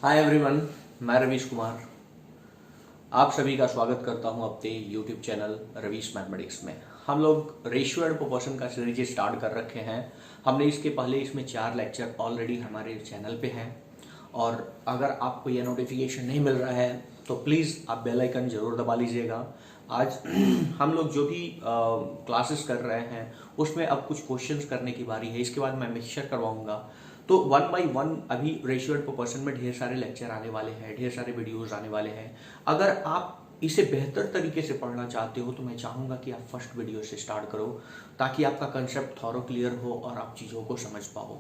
Hi everyone, मैं रवीश कुमार आप सभी का स्वागत करता हूं अपने यूट्यूब चैनल रवीश मैथमेटिक्स में। हम लोग रेशियो एंड प्रोपोर्शन का सीरीज स्टार्ट कर रखे हैं। हमने इसके पहले इसमें 4 लेक्चर ऑलरेडी हमारे चैनल पे हैं और अगर आपको यह नोटिफिकेशन नहीं मिल रहा है तो प्लीज़ आप बेल आइकन जरूर दबा लीजिएगा। आज हम लोग जो भी क्लासेस कर रहे हैं उसमें अब कुछ क्वेश्चंस करने की बारी है। इसके बाद मैं मिक्सचर करवाऊंगा। तो 1 बाई 1 अभी रेशियो एंड प्रोपोर्शन में ढेर सारे लेक्चर आने वाले हैं, ढेर सारे वीडियोस आने वाले हैं। अगर आप इसे बेहतर तरीके से पढ़ना चाहते हो तो मैं चाहूंगा कि आप फर्स्ट वीडियो से स्टार्ट करो ताकि आपका कंसेप्ट थॉरो क्लियर हो और आप चीज़ों को समझ पाओ।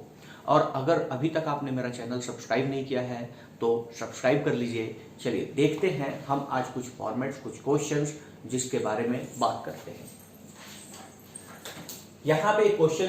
और अगर अभी तक आपने मेरा चैनल सब्सक्राइब नहीं किया है तो सब्सक्राइब कर लीजिए। चलिए देखते हैं हम आज कुछ फॉर्मेट्स, कुछ क्वेश्चंस जिसके बारे में बात करते हैं। यहां पे एक क्वेश्चन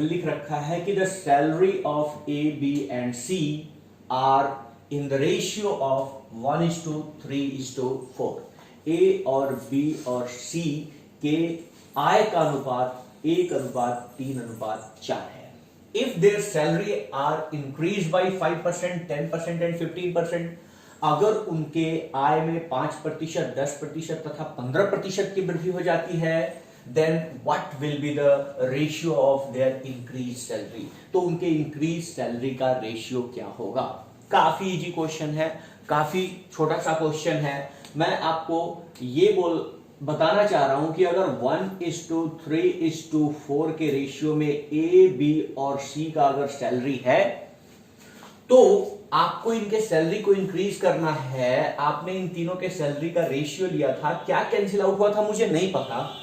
लिख रखा है कि the salary of A B and C are in the ratio of 1:3:4। A और बी और सी के आय का अनुपात 1:3:4 है। If their salary are increase by 5%, 10% and 15%, अगर उनके आय में 5%, 10% तथा 15% की वृद्धि हो जाती है, then what will be the ratio of their increased salary? तो उनके increased salary का रेशियो क्या होगा। काफी इजी क्वेश्चन है, काफी छोटा सा क्वेश्चन है। मैं आपको ये बताना चाह रहा हूं कि अगर 1:3:4 के रेशियो में ए, बी और सी का अगर सैलरी है तो आपको इनके सैलरी को इंक्रीज करना है। आपने इन तीनों के सैलरी का रेशियो लिया था, क्या कैंसिल आउट हुआ था मुझे नहीं पता।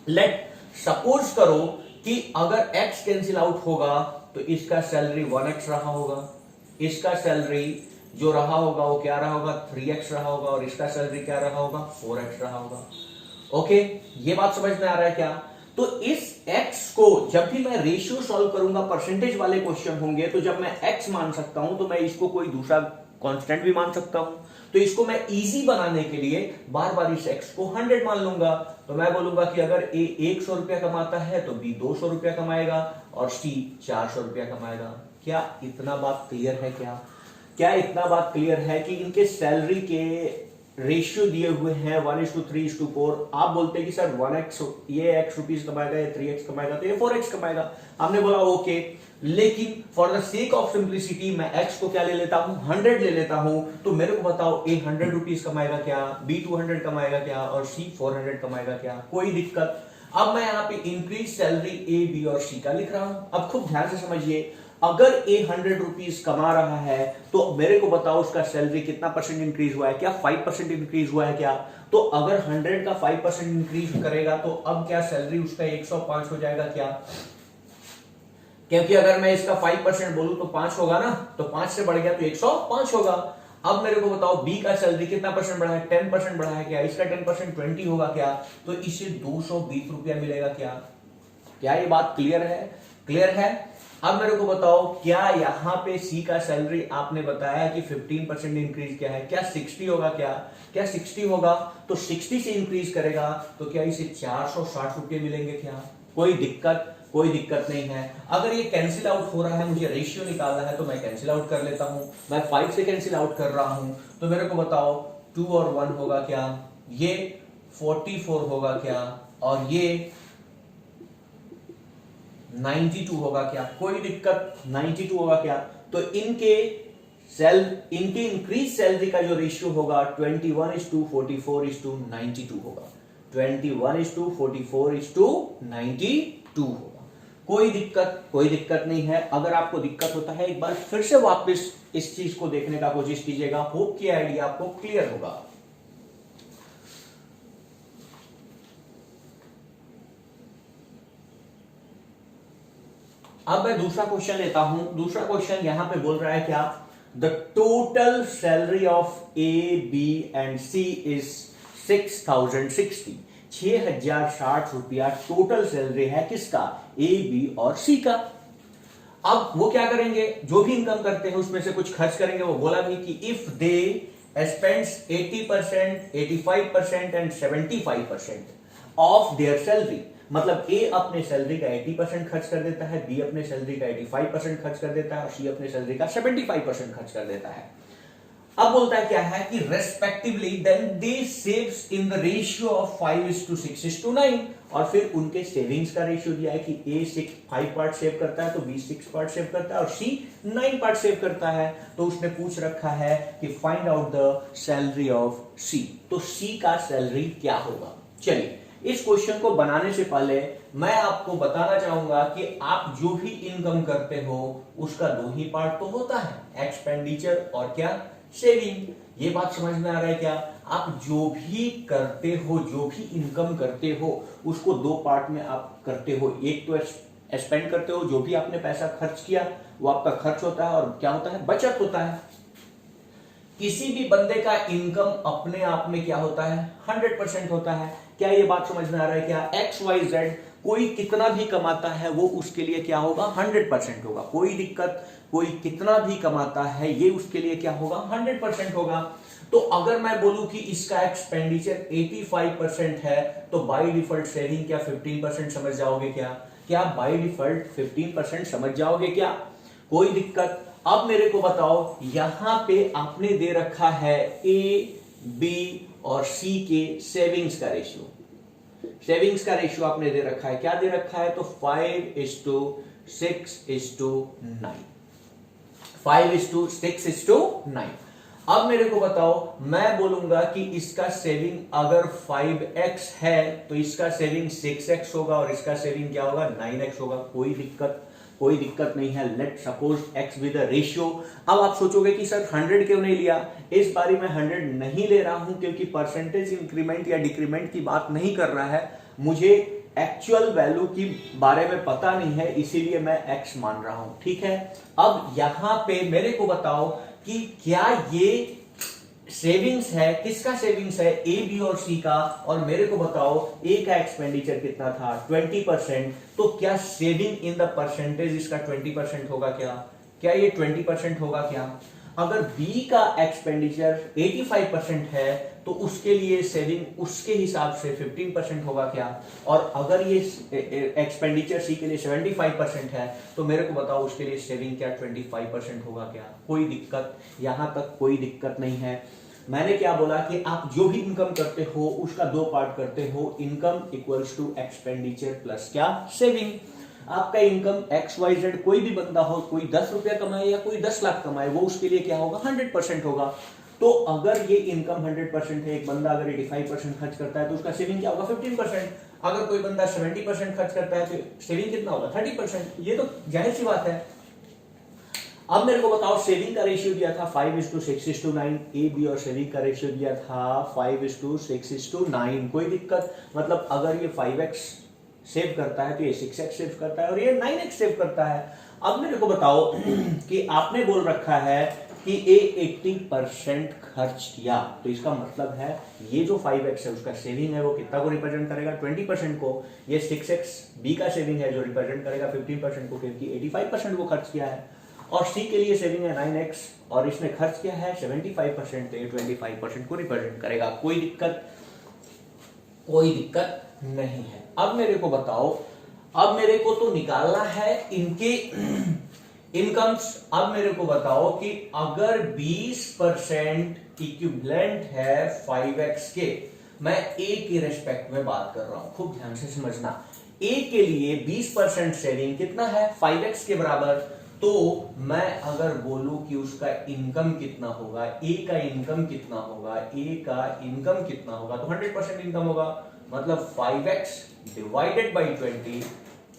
लेट सपोज करो कि अगर x कैंसिल आउट होगा तो इसका सैलरी 1x रहा होगा, इसका सैलरी जो रहा होगा वो क्या रहा होगा, 3x रहा होगा, और इसका सैलरी क्या रहा होगा, 4x रहा होगा। ओके, ये बात समझ में आ रहा है क्या? तो इस x को जब भी मैं रेशियो सॉल्व करूंगा, परसेंटेज वाले क्वेश्चन होंगे, तो जब मैं x मान सकता हूं तो मैं इसको कोई दूसरा कांस्टेंट भी मान सकता हूं। तो इसको मैं इजी बनाने के लिए बार बार इस x को 100 मान लूंगा। तो मैं बोलूंगा कि अगर a 100 रुपया कमाता है तो b 200 रुपया कमाएगा और c 400 रुपया कमाएगा। क्या इतना बात क्लियर है? क्या इतना बात क्लियर है कि इनके सैलरी के रेशियो दिए हुए हैं 1:3:4। आप बोलते हैं कि सर 1x ये x रुपीज कमाएगा, ये 3x कमाएगा, तो ये 4x कमाएगा। हमने बोला ओके, लेकिन for the sake of simplicity मैं x को क्या ले लेता हूं, 100 ले लेता हूं। तो मेरे को बताओ a 100 रुपीज कमाएगा क्या, b 200 कमाएगा क्या और c 400 कमाएगा क्या? कोई दिक्कत? अब मैं यहाँ पे इंक्रीज सैलरी a, b और c का लिख रहा हूं। अब खूब ध्यान से समझिए, अगर a 100 रुपीज कमा रहा है तो मेरे को बताओ उसका सैलरी कितना परसेंट इंक्रीज हुआ है क्या? 5% इंक्रीज हुआ है क्या? तो अगर 100 का 5% इंक्रीज करेगा तो अब क्या सैलरी उसका 105 हो जाएगा क्या? क्योंकि अगर मैं इसका 5% बोलूं तो 5 होगा ना, तो 5 से बढ़ गया तो 105 होगा। अब मेरे को बताओ बी का सैलरी कितना परसेंट बढ़ा है? 10% बढ़ा है क्या? इसका 10% 20 होगा क्या? तो इसे 220 रुपया मिलेगा क्या? क्या ये बात क्लियर है? क्लियर है। अब मेरे को बताओ, क्या यहां पे सी का सैलरी आपने बताया कि 15% इंक्रीज क्या है? क्या 60 होगा क्या 60 होगा? तो 60 से इंक्रीज करेगा तो क्या इसे 460 रुपये मिलेंगे क्या? कोई दिक्कत नहीं है। अगर ये कैंसिल आउट हो रहा है, मुझे रेशियो निकालना है, तो मैं कैंसिल आउट कर लेता हूं। मैं 5 से कैंसिल आउट कर रहा हूं, तो मेरे को बताओ 2 और 1 होगा क्या? ये 44 होगा क्या? और ये 92 होगा क्या? कोई दिक्कत? 92 होगा क्या? तो इनके इंक्रीज सैलरी का जो रेशियो होगा 21:44:92 होगा। 21:44:92 होगा। कोई दिक्कत नहीं है। अगर आपको दिक्कत होता है, एक बार फिर से वापस इस चीज को देखने का कोशिश कीजिएगा। होप कि आइडिया आपको क्लियर होगा। अब मैं दूसरा क्वेश्चन लेता हूं। दूसरा क्वेश्चन यहां पे बोल रहा है क्या? The total salary of A, B and C is 6060। 6060 रुपया टोटल सैलरी है किसका? ए, बी और सी का। अब वो क्या करेंगे? जो भी इनकम करते हैं उसमें से कुछ खर्च करेंगे। वो बोला भी कि if they spends 80%, 85% and 75% of their salary, मतलब ए अपने सैलरी का 80% खर्च कर देता है, बी अपने सैलरी का 85% खर्च कर देता है और सी अपने सैलरी का 75% खर्च कर देता है। अब बोलता है क्या है कि respectively then they saves in the ratio of 5:6:9 और फिर उनके सेविंग्स का रेशियो दिया है कि ए 5 पार्ट सेव करता है तो बी 6 पार्ट सेव करता है और सी 9 पार्ट सेव करता है। तो उसने पूछ रखा है कि find out the salary of C, तो सी का सैलरी क्या होगा। चलिए इस क्वेश्चन को बनाने से पहले मैं आपको बताना चाहूंगा कि आप जो भी इनकम करते हो उसका दो ही पार्ट तो होता है, एक्सपेंडिचर और क्या, सेविंग। ये बात समझ में आ रहा है क्या? आप जो भी करते हो, जो भी इनकम करते हो उसको दो पार्ट में आप करते हो। एक तो स्पेंड करते हो, जो भी आपने पैसा खर्च किया वो आपका खर्च होता है, और क्या होता है, बचत होता है। किसी भी बंदे का इनकम अपने आप में क्या होता है, 100% होता है। क्या ये बात समझ में आ रहा है क्या? XYZ कोई कितना भी कमाता है वो उसके लिए क्या होगा, 100% होगा। कोई दिक्कत, कोई कितना भी कमाता है ये उसके लिए क्या होगा, 100% होगा। तो अगर मैं बोलूं कि इसका एक्सपेंडिचर 85% है तो बाय डिफॉल्ट सेविंग क्या 15% समझ जाओगे क्या? क्या बाय डिफॉल्ट 15% समझ जाओगे क्या? कोई दिक्कत। अब मेरे को बताओ, यहां पे आपने दे रखा है ए, बी और सी के सेविंग्स का रेशियो। सेविंग्स का रेशियो आपने दे रखा है, क्या दे रखा है, तो 5:6:9, 5:6:9। अब मेरे को बताओ, मैं बोलूंगा कि इसका सेविंग अगर 5x है तो इसका सेविंग 6x होगा और इसका सेविंग क्या होगा, 9x होगा। कोई दिक्कत नहीं है। Let suppose x with ratio. अब आप सोचोगे कि सर 100 क्यों नहीं लिया? इस बारी मैं 100 नहीं ले रहा हूं क्योंकि परसेंटेज इंक्रीमेंट या डिक्रीमेंट की बात नहीं कर रहा है, मुझे एक्चुअल वैल्यू की बारे में पता नहीं है, इसीलिए मैं x मान रहा हूं। ठीक है, अब यहां पे मेरे को बताओ कि क्या ये सेविंग्स है, किसका सेविंग्स है, ए, बी और सी का। और मेरे को बताओ ए का एक्सपेंडिचर कितना था, 20%। तो क्या सेविंग इन द परसेंटेज इसका 20% होगा क्या ये 20% होगा क्या? अगर बी का एक्सपेंडिचर 85% है तो उसके लिए सेविंग उसके हिसाब से 15% होगा क्या? और अगर ये एक्सपेंडिचर सी के लिए 75% है तो मेरे को बताओ उसके लिए सेविंग क्या 25% होगा क्या? कोई दिक्कत, यहां तक कोई दिक्कत नहीं है। मैंने क्या बोला कि आप जो भी इनकम करते हो उसका दो पार्ट करते हो, income equals to expenditure plus क्या, सेविंग। आपका इनकम XYZ कोई भी बंदा हो, कोई 10 रुपया कमाए या कोई 10 लाख कमाए, वो उसके लिए क्या होगा, 100% होगा। तो अगर ये इनकम 100% है, एक बंदा अगर 85% खर्च करता है तो उसका सेविंग क्या होगा, 15%। अगर कोई बंदा 70% खर्च करता है तो सेविंग कितना होगा, 30%। ये तो जाहिर सी बात है। अब मेरे को बताओ, सेविंग का रेशियो दिया था 5:6:9, ए, बी और सेविंग का रेशियो दिया था 5:6:9। कोई दिक्कत, मतलब अगर ये 5x सेव करता है तो ये 6x सेव करता है और ये 9x सेव करता है। अब मेरे को बताओ कि आपने बोल रखा है कि ए 80% खर्च किया, तो इसका मतलब है ये जो 5x है उसका सेविंग है वो कितना को रिप्रेजेंट करेगा, 20% को। ये 6x बी का सेविंग है जो रिप्रेजेंट करेगा 15% को, क्योंकि 85% वो खर्च किया है। और सी के लिए सेविंग है 9x और इसने खर्च किया है 75%, तो ये 25% को रिप्रेजेंट करेगा। कोई दिक्कत नहीं है। अब मेरे को बताओ, अब मेरे को तो निकालना है इनके इनकम्स। अब मेरे को बताओ कि अगर 20% इक्विवेलेंट है 5x के, मैं ए के रेस्पेक्ट में बात कर रहा हूं, खूब ध्यान से समझना। ए के लिए 20% सेविंग कितना है, 5x के बराबर। तो मैं अगर बोलूं कि उसका इनकम कितना होगा, ए का इनकम कितना होगा, ए का इनकम कितना होगा, तो 100% इनकम होगा। मतलब 5x डिवाइडेड बाई 20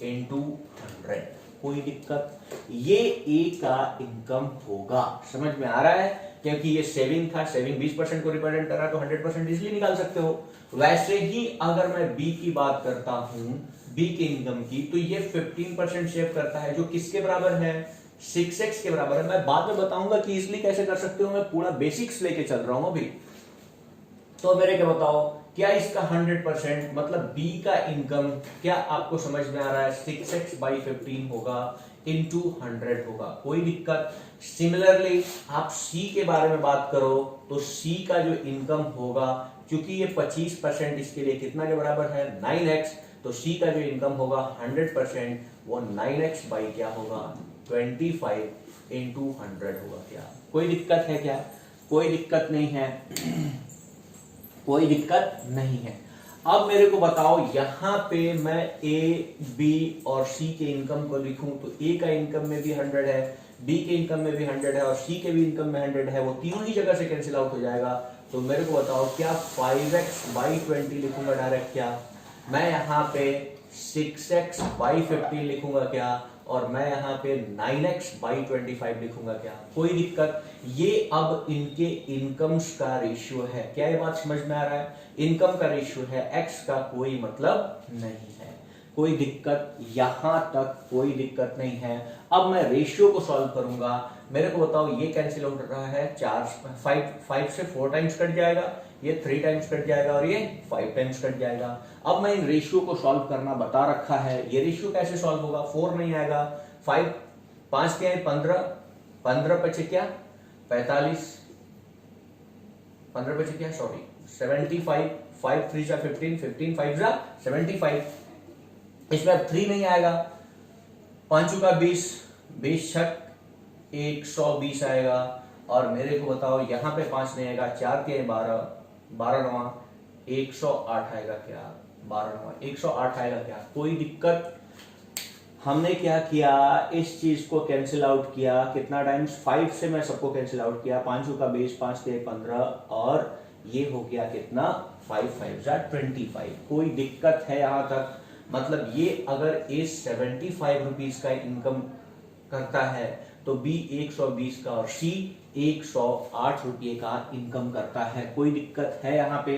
इंटू 100। कोई दिक्कत, ये ए का इनकम होगा। समझ में आ रहा है? क्योंकि ये सेविंग था, सेविंग 20% को रिप्रेजेंट कर रहा है तो 100% इजीली निकाल सकते हो। वैसे ही अगर मैं बी की बात करता हूं, बी के इनकम की, तो ये 15% सेव करता है जो किसके बराबर है, 6x के बराबर है। मैं बाद में बताऊंगा कि इजीली कैसे कर सकते हो, मैं पूरा बेसिक्स लेके चल रहा हूं अभी। तो मेरे क्या बताओ, क्या इसका 100% मतलब बी का इनकम क्या आपको समझ में आ रहा है, 6x/15 होगा इंटू 100 होगा। कोई दिक्कत। सिमिलरली आप सी के बारे में बात करो तो सी का जो इनकम होगा, क्योंकि ये 25% इसके लिए कितना के बराबर है, 9x, तो सी का जो इनकम होगा 100% वो 9x बाई क्या होगा 25 इंटू 100 होगा। क्या कोई दिक्कत है क्या? कोई दिक्कत नहीं है, कोई दिक्कत नहीं है। अब मेरे को बताओ यहां पे मैं ए बी और सी के इनकम को लिखूं तो ए का इनकम में भी 100 है, बी के इनकम में भी 100 है और सी के भी इनकम में 100 है, वो तीनों ही जगह से कैंसिल आउट हो जाएगा। तो मेरे को बताओ क्या 5x बाई 20 लिखूंगा डायरेक्ट, क्या मैं यहाँ पे 6x बाई 15 लिखूंगा क्या, और मैं यहाँ पे 9x बाई 25 लिखूंगा क्या? कोई दिक्कत? ये अब इनके इनकम्स का रेशियो है। क्या ये बात समझ में आ रहा है? इनकम का रेशियो है, x का कोई मतलब नहीं है। कोई दिक्कत? यहां तक कोई दिक्कत नहीं है। अब मैं रेशियो को सॉल्व करूंगा। मेरे को बताओ ये कैंसिल हो रहा है, 5 से 4 टाइम्स कट जाएगा, ये 3 टाइम्स कट जाएगा और ये 5 टाइम्स कट जाएगा। अब मैं इन रेशियो को सॉल्व करना बता रखा है। ये रेशियो कैसे सॉल्व होगा? 4 नहीं आएगा, 5 क्या है 15, 15 बचे क्या 45, 15 बचे क्या सॉरी 75, 5 3 जा 15, 15 5 जा 75। इसमें अब 3 नहीं आएगा, 5 का 20, 20 छक 120 आएगा। और मेरे को बताओ यहां पे 5 नहीं आएगा, 4 के 12, 12 नवा 108 आएगा क्या, 12 नवा 108 आएगा क्या? कोई दिक्कत? हमने क्या किया, इस चीज को कैंसिल आउट किया कितना टाइम्स, 5 से मैं सबको कैंसिल आउट किया, 5 का 20, 5 के 15 और ये हो गया कितना 5 5 जा 25। कोई दिक्कत है यहां तक? मतलब ये अगर ए 75 रुपीज का इनकम करता है तो बी 120 का और सी 108 रुपये का इनकम करता है। कोई दिक्कत है यहाँ पे?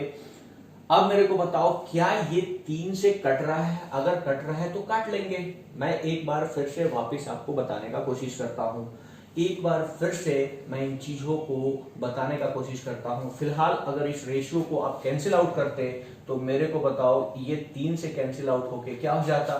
अब मेरे को बताओ क्या ये 3 से कट रहा है? अगर कट रहा है तो काट लेंगे। मैं एक बार फिर से वापस आपको बताने का कोशिश करता हूं, एक बार फिर से मैं इन चीजों को बताने का कोशिश करता हूं। फिलहाल अगर इस रेशियो को आप कैंसिल आउट करते तो मेरे को बताओ ये 3 से कैंसिल आउट होके क्या हो जाता,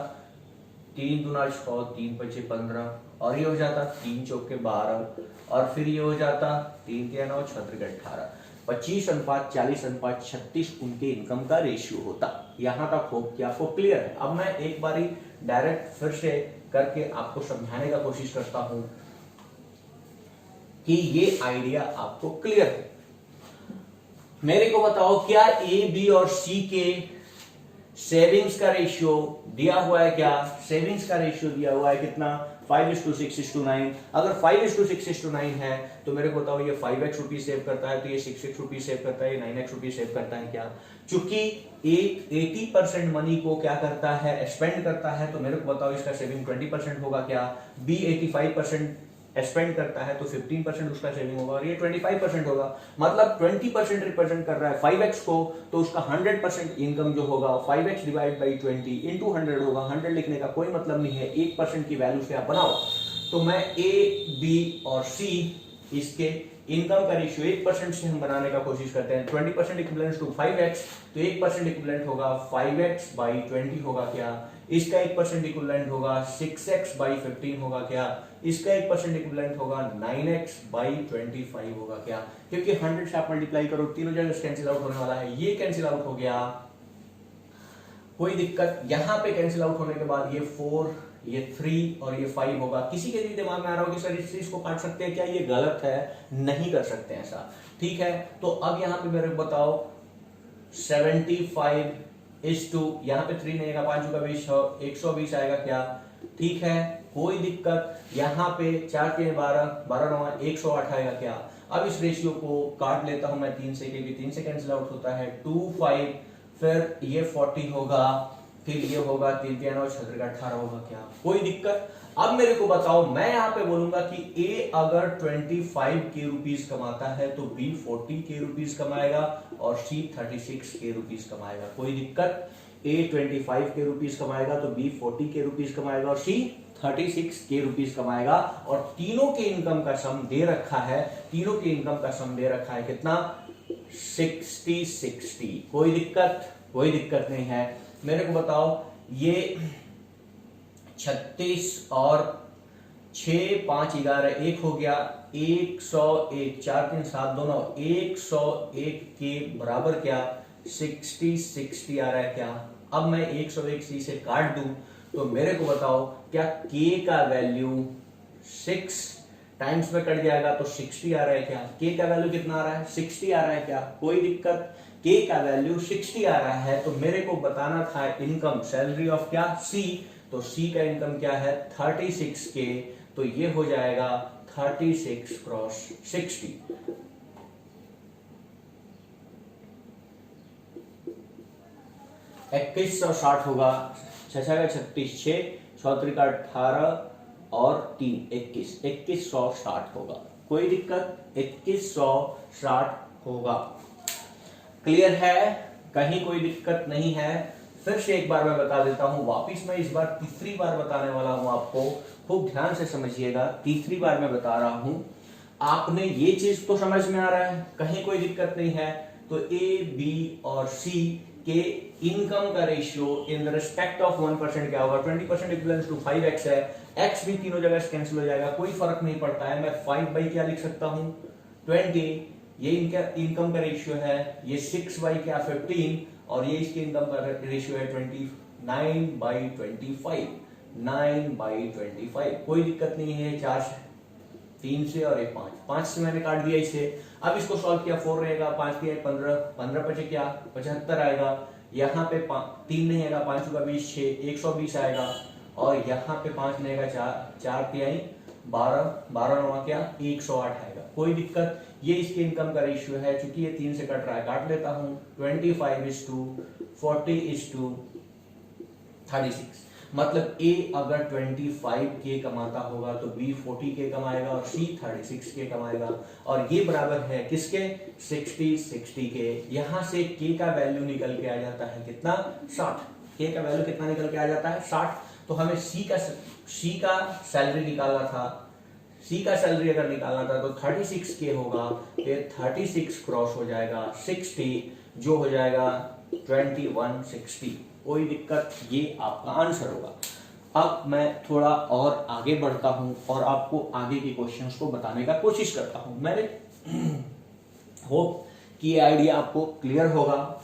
3 दूना 6, 3 5 15 और ये हो जाता 3 चौके 12 और फिर ये हो जाता 3 के 9 6 18, 25:40:36 उनके इनकम का रेशियो होता। यहां तक होप कि आपको क्लियर है। अब मैं एक बारी डायरेक्ट फिर से करके आपको समझाने का कोशिश करता हूं कि ये आइडिया आपको क्लियर है। मेरे को बताओ क्या ए बी और सी के सेविंग्स का रेशियो दिया हुआ है? क्या सेविंग्स का रेशियो दिया हुआ है कितना, 5:6:9। अगर 5:6:9 है तो मेरे को बताओ ये 5x रुपीज सेव करता है तो ये 6x रुपीज सेव करता है, ये 9x रुपीज सेव करता है। क्या चूंकि एक 80% मनी को क्या करता है स्पेंड करता है तो मेरे को बताओ इसका सेविंग 20% होगा। क्या बी 85% स्पेंड करता है तो 15% उसका सेविंग होगा और ये 25% होगा। मतलब 20% रिप्रेजेंट कर रहा है 5x को, तो उसका 100% इनकम जो होगा 5x डिवाइड बाई 20 इंटू 100 होगा। 100 लिखने का कोई मतलब नहीं है, 1% की वैल्यू से आप बनाओ। तो मैं ए बी और सी इसके इनकम का रेशियो 1% से हम बनाने का कोशिश करते हैं। 20% इक्विवेलेंट टू 5x, तो 1% इक्विवेलेंट होगा 5x बाई 20 होगा। क्या इसका 1% इक्विवेलेंट होगा 6x बाई 15 होगा। क्या इसका 1% इक्विवेलेंट होगा 9x बाई 25 होगा। क्या क्योंकि 100 से आप मल्टीप्लाई करो तीनों जगह कैंसिल आउट होने वाला है, ये कैंसिल आउट हो गया। कोई दिक्कत? यहां पे कैंसिल आउट होने के बाद ये 4, ये 3 और ये 5 होगा। किसी के भी दिमाग में आ रहा हो कि सर इस चीज को काट सकते हैं क्या, ये गलत है, नहीं कर सकते ऐसा, ठीक है। तो अब यहां पे मेरे को बताओ 75:, यहां पे 3 नहीं आएगा, 5 का 20 120 आएगा। क्या ठीक है, कोई दिक्कत? यहां पे 4 के 12, 12 9 108 आएगा। क्या अब इस रेशियो को काट लेता हूं मैं 3 से, क्योंकि 3 से कैंसिल आउट होता है 2 5, फिर ये 40 होगा, फिर ये होगा 3 के 9 6 18 होगा। क्या कोई दिक्कत? अब मेरे को बताओ, मैं यहां पे बोलूंगा कि ए अगर 25 के रुपीज कमाता है तो बी 40 के रुपीज कमाएगा और सी 36 के रुपीज कमाएगा। कोई दिक्कत? ए 25 के रुपीज कमाएगा तो बी 40 के रुपीज कमाएगा और सी 36 के रुपीज कमाएगा। और तीनों के इनकम का सम दे रखा है, तीनों के इनकम का सम दे रखा है कितना, 60-60। कोई दिक्कत? कोई दिक्कत नहीं है। मेरे को बताओ ये 36 और 6 5 11 1 हो गया, 101 4 3 7 दोनों 101 के बराबर क्या 60-60 आ रहा है। क्या अब मैं 101c से काट दूं तो मेरे को बताओ क्या k का वैल्यू 6 टाइम्स में कट जाएगा तो 60 आ रहा है क्या? k का वैल्यू कितना आ रहा है? 60 आ रहा है क्या? कोई दिक्कत? k का वैल्यू 60 आ रहा है तो मेरे को बताना था इनकम सैलरी ऑफ क्या? c। तो c का इनकम क्या है? 36k। तो ये हो जाएगा 36 क्रॉस 60। 2160 होगा। 6 का 36, 6 चौतरी का 18 और 3 21, 2160 होगा। कोई दिक्कत? 2160 होगा। क्लियर है? कहीं कोई दिक्कत नहीं है? फिर से एक बार मैं बता देता हूं, वापिस मैं इस बार तीसरी बार बताने वाला हूं आपको, खूब ध्यान से समझिएगा। तीसरी बार मैं बता रहा हूं, आपने ये चीज तो समझ में आ रहा है, कहीं कोई दिक्कत नहीं है। तो ए बी और सी के इनकम का ratio in the respect of 1% क्या होगा? 20% इक्वल्स टू 5x है। x भी तीनों जगह से कैंसिल हो जाएगा, कोई फर्क नहीं पड़ता है। मैं 5 बाई क्या लिख सकता हूं? 20। ये इनका इनकम का रेशियो है। ये 6 बाई क्या? 15। और ये इसके इनकम का रेशियो है 29 बाई 25। 9 बाई 25। कोई दिक्कत नहीं है। 4 3 से और एक 5 से मैंने काट दिया इसे। अब इसको सॉल्व किया, 4 रहेगा, 5 दिया 15, 15 बचे क्या? 75 आएगा। यहाँ पे 3 नहीं आएगा, 5 का 20, 6 120 आएगा। और यहाँ पे 5 नहीं आएगा, 4 तिहाई 12, 12 9 क्या? 108 आएगा। कोई दिक्कत? ये इसके इनकम का रेशियो है। चूंकि ये 3 से कट रहा है, काट लेता हूं। 25:40:36। मतलब ए अगर 25k कमाता होगा तो बी 40k कमाएगा और सी 36k कमाएगा। और ये बराबर है किसके? 60 के। यहां से k का वैल्यू निकल के आ जाता है कितना? 60। k का वैल्यू कितना निकल के आ जाता है? 60। तो हमें सी का सैलरी निकालना था। सी का सैलरी अगर निकालना था तो 36k होगा। फिर 36 क्रॉस हो जाएगा 60, जो हो जाएगा 2160। कोई दिक्कत? ये आपका आंसर होगा। अब मैं थोड़ा और आगे बढ़ता हूं और आपको आगे के क्वेश्चंस को बताने का कोशिश करता हूं। मैंने होप कि ये आइडिया आपको क्लियर होगा।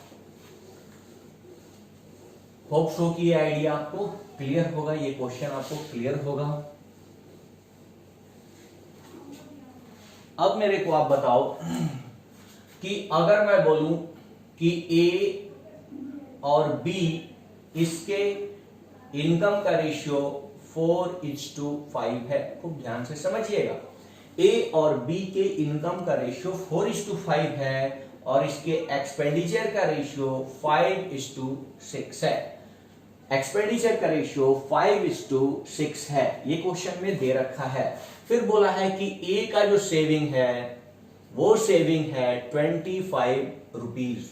होप सो कि ये आइडिया आपको क्लियर होगा, ये क्वेश्चन आपको क्लियर होगा। अब मेरे को आप बताओ कि अगर मैं बोलूं कि ए और बी इसके इनकम का रेशियो 4:5 है। खूब ध्यान से समझिएगा। ए और बी के इनकम का रेशियो 4:5 है और इसके एक्सपेंडिचर का रेशियो 5:6 है। एक्सपेंडिचर का रेशियो 5:6 है। ये क्वेश्चन में दे रखा है। फिर बोला है कि ए का जो सेविंग है वो सेविंग है 25 रुपीज।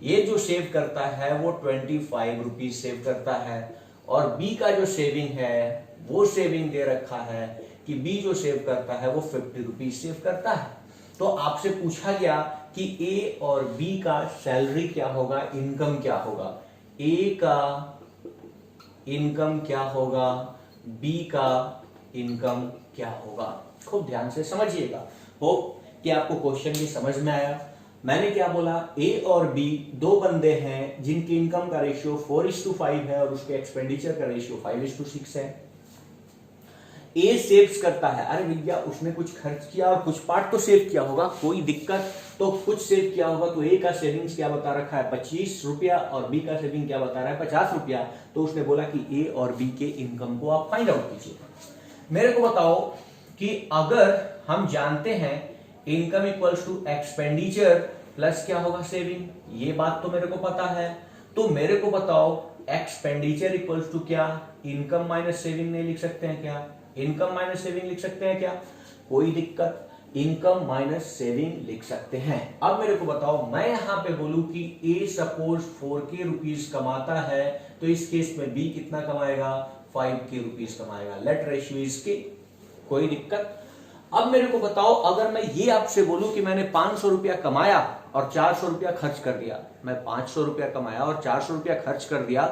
ये जो सेव करता है वो 25 रुपीज सेव करता है। और बी का जो सेविंग है वो सेविंग दे रखा है कि बी जो सेव करता है वो 50 रुपीज सेव करता है। तो आपसे पूछा गया कि ए और बी का सैलरी क्या होगा, इनकम क्या होगा। ए का इनकम क्या होगा, बी का इनकम क्या होगा। खूब ध्यान से समझिएगा। होप कि आपको क्वेश्चन भी समझ में आया। मैंने क्या बोला? ए और बी दो बंदे हैं जिनकी इनकम का रेशियो 4:5 है और उसके एक्सपेंडिचर का रेशियो 5:6 है। ए सेव्स करता है। अरे भैया उसने कुछ खर्च किया और कुछ पार्ट तो सेव किया होगा, कोई दिक्कत? तो कुछ सेव किया होगा। तो ए का सेविंग्स क्या बता रखा है? 25 रुपया और बी का सेविंग क्या बता रहा है? 50 रुपया। तो उसने बोला कि ए और बी के इनकम को आप फाइंड आउट कीजिए। मेरे को बताओ कि अगर हम जानते हैं income equals to expenditure plus क्या होगा? सेविंग। ये बात तो मेरे को पता है। तो मेरे को बताओ एक्सपेंडिचर इक्वल्स टू क्या? इनकम माइनस सेविंग नहीं लिख सकते हैं क्या? इनकम माइनस सेविंग लिख सकते हैं क्या? कोई दिक्कत? इनकम माइनस सेविंग लिख सकते हैं। अब मेरे को बताओ, मैं यहां पे बोलूं कि ए सपोज 4k रुपीज कमाता है तो इस केस में बी कितना कमाएगा? 5k रुपीज कमाएगा। लेट रेशियो इज के। कोई दिक्कत? अब मेरे को बताओ, अगर मैं ये आपसे बोलूं कि मैंने 500 रुपया कमाया और 400 रुपया खर्च कर दिया, मैं 500 रुपया कमाया और 400 रुपया खर्च कर दिया,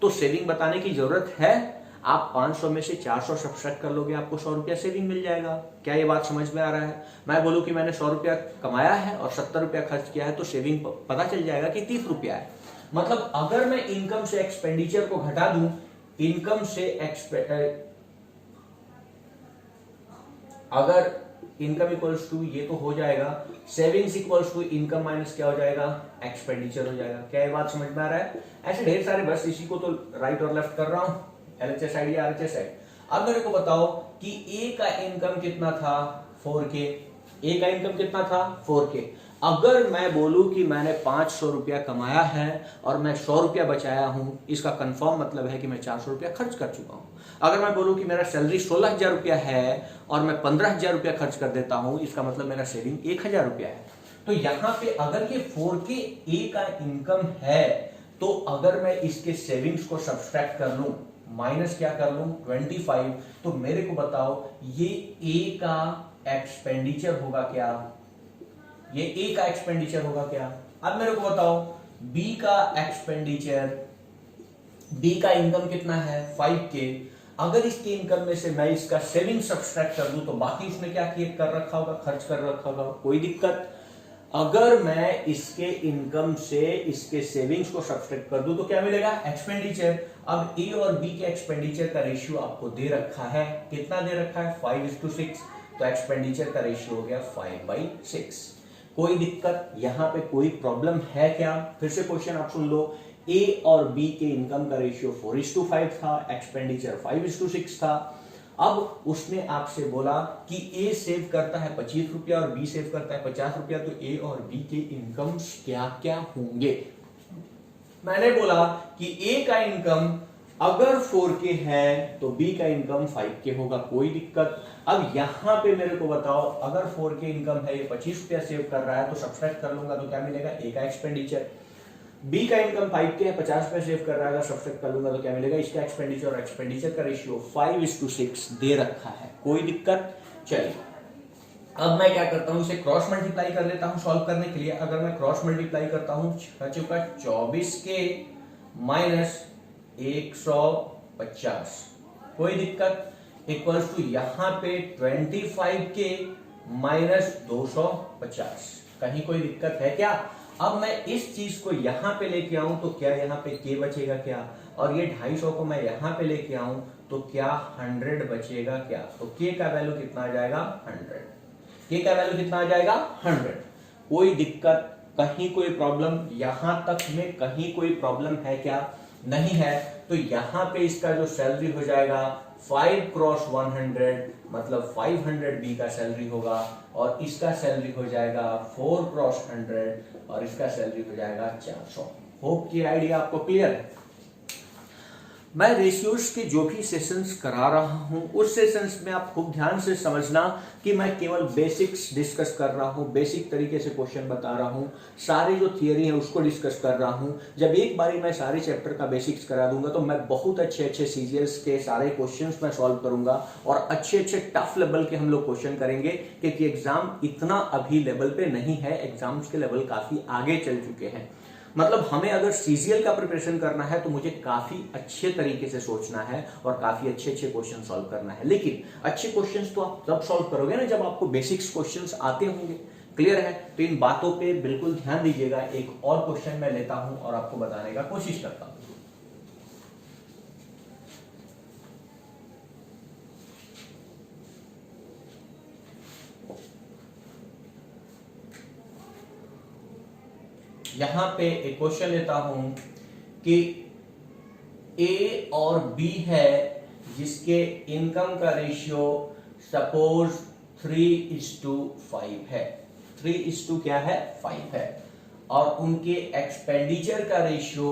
तो सेविंग बताने की जरूरत है? आप 500 में से 400 सब्ट्रैक्ट कर लोगे, आपको 100 रुपया सेविंग मिल जाएगा। क्या ये बात समझ में आ रहा है? मैं बोलूं कि मैंने 100 रुपया कमाया है और 70 रुपया खर्च किया है तो सेविंग पता चल जाएगा कि 30 रुपया है। मतलब अगर मैं इनकम से एक्सपेंडिचर को घटा दूं, इनकम से अगर इनकम इक्वल्स टू ये तो हो जाएगा, savings equals to income minus क्या हो जाएगा, एक्सपेंडिचर हो जाएगा। क्या ये बात समझ में आ रहा है? ऐसे ढेर सारे, बस इसी को तो राइट और लेफ्ट कर रहा हूं, LHS साइड या RHS साइड। अब मेरे को बताओ कि ए का इनकम कितना था, 4K। ए का इनकम कितना था, 4K। अगर मैं बोलूं कि मैंने 500 रुपया कमाया है और मैं 100 रुपया बचाया हूं, इसका कंफर्म मतलब है कि मैं 400 रुपया खर्च कर चुका हूं। अगर मैं बोलूं कि मेरा सैलरी 16,000 रुपया है और मैं 15,000 रुपया खर्च कर देता हूं, इसका मतलब मेरा सेविंग 1,000 रुपया है। तो यहां पे अगर ये 4K ए का इनकम है, तो अगर मैं इसके सेविंग्स को सब्सट्रैक्ट कर लूं, माइनस क्या कर लूं, 25, तो मेरे को बताओ ये ए का एक्सपेंडिचर होगा क्या, ये ए का एक्सपेंडिचर होगा क्या। अब मेरे को बताओ बी का एक्सपेंडिचर, बी का इनकम कितना है, 5K। अगर इसके इनकम में से मैं इसका सेविंग सब्सट्रैक्ट कर दूं, तो बाकी उसने क्या कर रखा होगा, खर्च कर रखा होगा, कोई दिक्कत। अगर मैं इसके इनकम से इसके सेविंग्स को सब्सट्रैक्ट कर दूं, तो क्या मिलेगा, एक्सपेंडिचर। अब ए और बी के एक्सपेंडिचर का रेशियो आपको दे रखा है, कितना दे रखा है, 5:6। तो एक्सपेंडिचर का रेशियो हो गया 5/6। कोई दिक्कत, यहां पे कोई प्रॉब्लम है क्या? फिर से क्वेश्चन आप सुन लो। ए और बी के इनकम का रेशियो 4:5 था, एक्सपेंडिचर 5:6 था। अब उसने आपसे बोला कि ए सेव करता है 25 रुपया और बी सेव करता है 50 रुपया, तो ए और बी के इनकम्स क्या क्या होंगे। मैंने बोला कि ए का इनकम अगर 4K है तो बी का इनकम 5K होगा, कोई दिक्कत। अब यहां पे मेरे को बताओ, अगर 4K इनकम है, ये 25 रुपया सेव कर रहा है, तो सब्सट्रैक्ट कर लूंगा तो क्या मिलेगा, ए का एक्सपेंडिचर। बी का इनकम 5K है, 50 रुपया सेव कर रहा है, अगर सब्सट्रैक्ट कर लूंगा तो क्या मिलेगा, इसका एक्सपेंडिचर। और एक्सपेंडिचर का रेशियो 5:6 दे रखा है, कोई दिक्कत। चलिए अब मैं क्या करता हूं, इसे क्रॉस मल्टीप्लाई कर लेता हूं सॉल्व करने के लिए। अगर मैं क्रॉस मल्टीप्लाई करता हूं, 24K माइनस 150, कोई दिक्कत, इक्वल्स टू यहां पे 25K माइनस 250। कहीं कोई दिक्कत है क्या? अब मैं इस चीज को यहां पे लेके आऊं तो क्या यहाँ पे K बचेगा क्या, और ये 250 को मैं यहां पे लेके आऊं तो क्या 100 बचेगा क्या। तो K का वैल्यू कितना आ जाएगा, 100। K का वैल्यू कितना आ जाएगा, 100। कोई दिक्कत, कहीं कोई प्रॉब्लम, यहां तक में कहीं कोई प्रॉब्लम है क्या, नहीं है। तो यहां पे इसका जो सैलरी हो जाएगा 5 क्रॉस 100, मतलब 500 बी का सैलरी होगा, और इसका सैलरी हो जाएगा 4 क्रॉस 100, और इसका सैलरी हो जाएगा 400। होप कि आइडिया आपको क्लियर है। मैं रेशियोज के जो भी सेशंस करा रहा हूं, उस सेशंस में आप खूब ध्यान से समझना कि मैं केवल बेसिक्स डिस्कस कर रहा हूं, बेसिक तरीके से क्वेश्चन बता रहा हूं, सारी जो थियरी है उसको डिस्कस कर रहा हूं। जब एक बारी मैं सारे चैप्टर का बेसिक्स करा दूंगा, तो मैं बहुत अच्छे अच्छे सीजीएल्स के सारे क्वेश्चंस मैं सॉल्व करूंगा, और अच्छे अच्छे टफ लेवल के हम लोग क्वेश्चन करेंगे, क्योंकि एग्जाम इतना अभी लेवल पे नहीं है, एग्जाम्स के लेवल काफी आगे चल चुके हैं। मतलब हमें अगर सीजीएल का प्रिपरेशन करना है तो मुझे काफी अच्छे तरीके से सोचना है और काफी अच्छे अच्छे क्वेश्चन सॉल्व करना है। लेकिन अच्छे क्वेश्चंस तो आप तब सॉल्व करोगे ना जब आपको बेसिक्स क्वेश्चंस आते होंगे। क्लियर है? तो इन बातों पे बिल्कुल ध्यान दीजिएगा। एक और क्वेश्चन मैं लेता हूं और आपको बताने का कोशिश करता हूं। यहां पे एक क्वेश्चन लेता हूं कि ए और बी है, जिसके इनकम का रेशियो सपोज 3:5 है। 3:5 क्या है, 5 है। और उनके एक्सपेंडिचर का रेशियो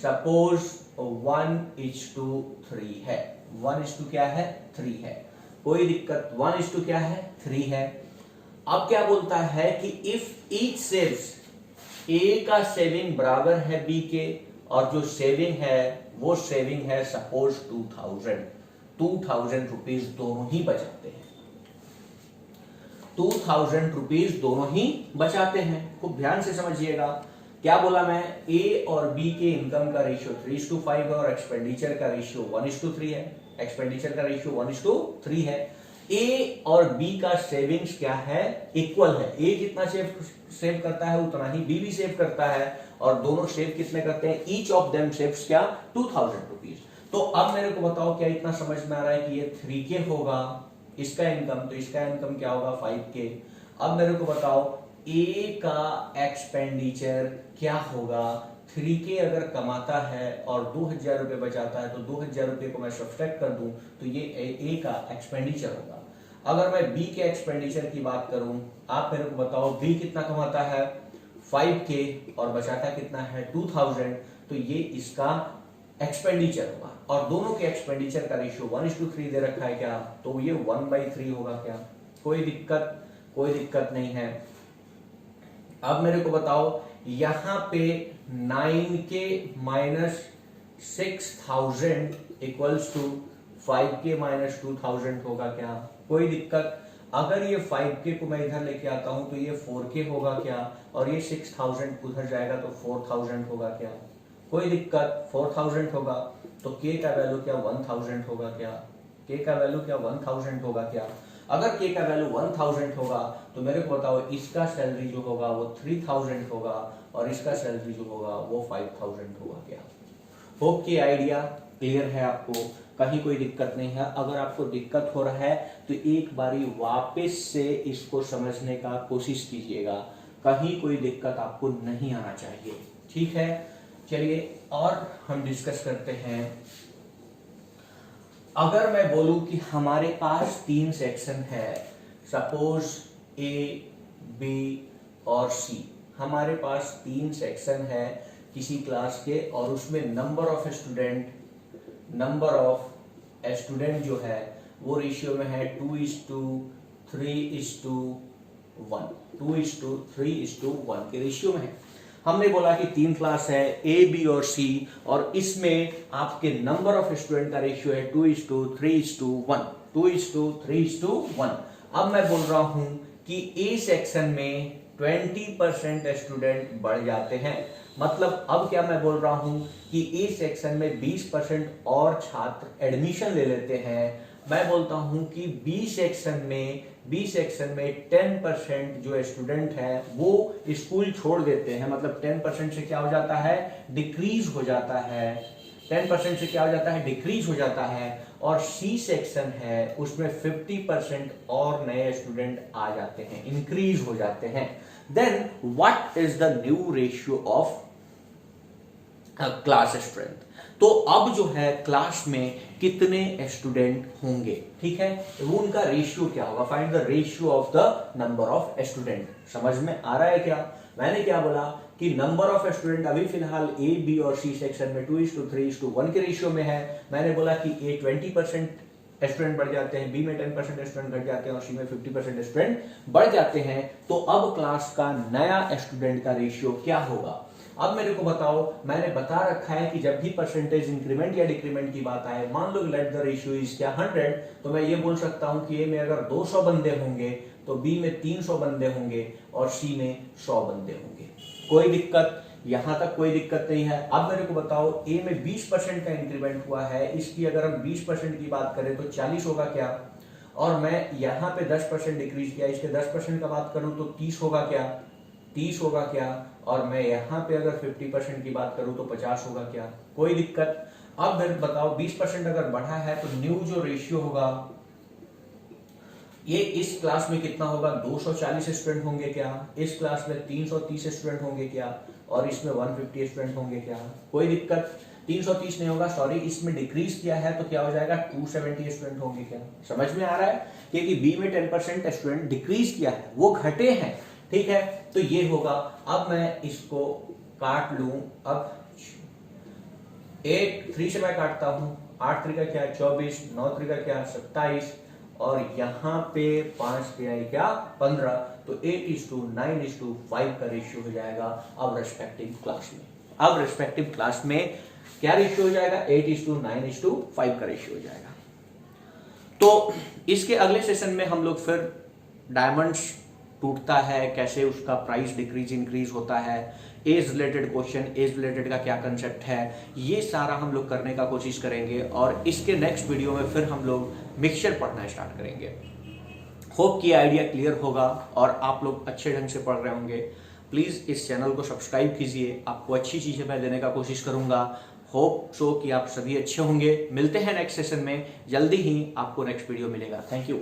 सपोज 1:3 है। 1:3 क्या है, 3 है। कोई दिक्कत, 1:3 क्या है, 3 है। अब क्या बोलता है कि इफ ईच सेव्स, ए का सेविंग बराबर है बी के, और जो सेविंग है वो सेविंग है सपोज 2000 रुपीज दोनों ही बचाते हैं। 2000 रुपीज दोनों ही बचाते हैं। खूब ध्यान से समझिएगा। क्या बोला मैं, ए और बी के इनकम का रेशियो 3:5 है और एक्सपेंडिचर का रेशियो 1:3 है। एक्सपेंडिचर का रेशियो 1:3 है। ए और बी का सेविंग्स क्या है, इक्वल है। ए जितना सेव करता है उतना ही बी भी सेव करता है, और दोनों सेव कितने करते हैं, ईच ऑफ देम सेव्स क्या 2000 रुपीज। तो अब मेरे को बताओ क्या इतना समझ में आ रहा है कि ये 3K होगा इसका इनकम, तो इसका इनकम क्या होगा 5K। अब मेरे को बताओ ए का एक्सपेंडिचर क्या होगा, 3K अगर कमाता है और 2000 रुपए बचाता है तो 2000 रुपए को मैं सब्ट्रैक्ट कर दूं तो ये ए का एक्सपेंडिचर होगा। अगर मैं बी के एक्सपेंडिचर की बात करूं, आप मेरे को बताओ बी कितना कमाता है 5K और बचाता कितना है 2000, तो ये इसका एक्सपेंडिचर होगा। और दोनों के एक्सपेंडिचर का रेशियो 1:3 दे रखा है क्या, तो ये 1/3 होगा क्या, कोई दिक्कत नहीं है। अब मेरे को बताओ यहां पे 9K minus 6000 equals to 5K minus 2000 होगा क्या, कोई दिक्कत। अगर ये 5K को मैं इधर लेके आता हूं तो ये 4K होगा क्या, और ये 6000 उधर जाएगा तो 4000 होगा क्या, कोई दिक्कत 4000 होगा। तो K का वैल्यू क्या 1000 होगा क्या, K का वैल्यू क्या 1000 होगा क्या। अगर K का वैल्यू 1000 होगा तो मेरे को बताओ इसका सैलरी जो होगा वो 3000 होगा और इसका सैलरी जो होगा वो 5000 होगा क्या। होप कि आइडिया क्लियर है आपको, कहीं कोई दिक्कत नहीं है। अगर आपको दिक्कत हो रहा है तो एक बारी वापस से इसको समझने का कोशिश कीजिएगा, कहीं कोई दिक्कत आपको नहीं आना चाहिए, ठीक है। चलिए और हम डिस्कस करते हैं। अगर मैं बोलूं कि हमारे पास 3 सेक्शन है, सपोज ए बी और सी, हमारे पास 3 सेक्शन है किसी क्लास के और उसमें नंबर ऑफ स्टूडेंट जो है वो रेशियो में है 2:3:1, 2:3:1 के रेशियो में है। हमने बोला कि 3 क्लास है ए बी और सी और इसमें आपके नंबर ऑफ स्टूडेंट का रेशियो है 2:3:1, 2:3:1। अब मैं बोल रहा हूं कि ए सेक्शन में 20% स्टूडेंट बढ़ जाते हैं, मतलब अब क्या मैं बोल रहा हूं कि ए सेक्शन में 20% और छात्र एडमिशन ले लेते हैं। मैं बोलता हूं कि बी सेक्शन में 10% जो स्टूडेंट है वो स्कूल छोड़ देते हैं, मतलब 10% से क्या हो जाता है डिक्रीज हो जाता है, 10% से क्या हो जाता है डिक्रीज हो जाता है। और सी सेक्शन है उसमें 50% और नए स्टूडेंट आ जाते हैं, इंक्रीज हो जाते हैं। Then what is the new ratio of class strength, तो अब जो है क्लास में कितने स्टूडेंट होंगे, ठीक है, वो उनका रेशियो क्या होगा, find the ratio of the number of student. समझ में आ रहा है क्या, मैंने क्या बोला कि नंबर ऑफ स्टूडेंट अभी फिलहाल ए बी और सी सेक्शन में 2:3:1 के रेशियो में है। मैंने बोला कि ए 20% स्टूडेंट बढ़ जाते हैं, बी में 10% स्टूडेंट घट जाते हैं और सी में 50% स्टूडेंट बढ़ जाते हैं। तो अब क्लास का नया स्टूडेंट का रेशियो क्या होगा। अब मेरे को बताओ, मैंने बता रखा है कि जब भी परसेंटेज इंक्रीमेंट या डिक्रीमेंट की बात आए, मान लो लेट द रेशियो इज क्या 100, तो मैं ये बोल सकता हूं कि ए में अगर 200 बंदे होंगे तो बी में 300 बंदे होंगे और सी में 100 बंदे होंगे। कोई दिक्कत, यहां तक कोई दिक्कत नहीं है। अब मेरे को बताओ ए में 20% का इंक्रीमेंट हुआ है, इसकी अगर हम 20% की बात करें तो 40 होगा क्या, और मैं यहां पे 10% डिक्रीज किया, इसके 10% का बात करूं तो 30 होगा क्या, 30 होगा क्या, और मैं यहां पे अगर 50% की बात करूं तो 50 होगा क्या, कोई दिक्कत। अब फिर बताओ 20% अगर बढ़ा है तो न्यू जो रेशियो होगा ये इस क्लास में कितना होगा, 240 स्टूडेंट होंगे क्या, इस क्लास में 330 स्टूडेंट होंगे क्या, और इसमें 150 स्टूडेंट होंगे क्या, कोई दिक्कत। 330 नहीं होगा, सॉरी, इसमें डिक्रीज किया है तो क्या हो जाएगा 270 स्टूडेंट होंगे क्या। समझ में आ रहा है, क्योंकि बी में 10% स्टूडेंट डिक्रीज किया है, वो घटे हैं, ठीक है, तो ये होगा। अब मैं इसको काट लूं, अब 3 से मैं काटता हूं, 8 3 का क्या 24, 9 3 का क्या 27, और यहां पे 5 के आई क्या 15, तो 8:9:5 का रेशियो हो जाएगा। अब रेस्पेक्टिव क्लास में क्या रेशियो हो जाएगा, 8:9:5 का रेशियो हो जाएगा। तो इसके अगले सेशन में हम लोग फिर डायमंड्स टूटता है कैसे, उसका प्राइस डिक्रीज इंक्रीज होता है, age related question, age related का क्या कंसेप्ट है, ये सारा हम लोग करने का कोशिश करेंगे। और इसके नेक्स्ट वीडियो में फिर हम लोग मिक्सचर पढ़ना स्टार्ट करेंगे। होप कि आइडिया क्लियर होगा और आप लोग अच्छे ढंग से पढ़ रहे होंगे। प्लीज इस चैनल को सब्सक्राइब कीजिए, आपको अच्छी चीजें मैं देने का कोशिश करूंगा। होप सो कि आप सभी अच्छे होंगे। मिलते हैं नेक्स्ट सेशन में, जल्दी ही आपको नेक्स्ट वीडियो मिलेगा। Thank you.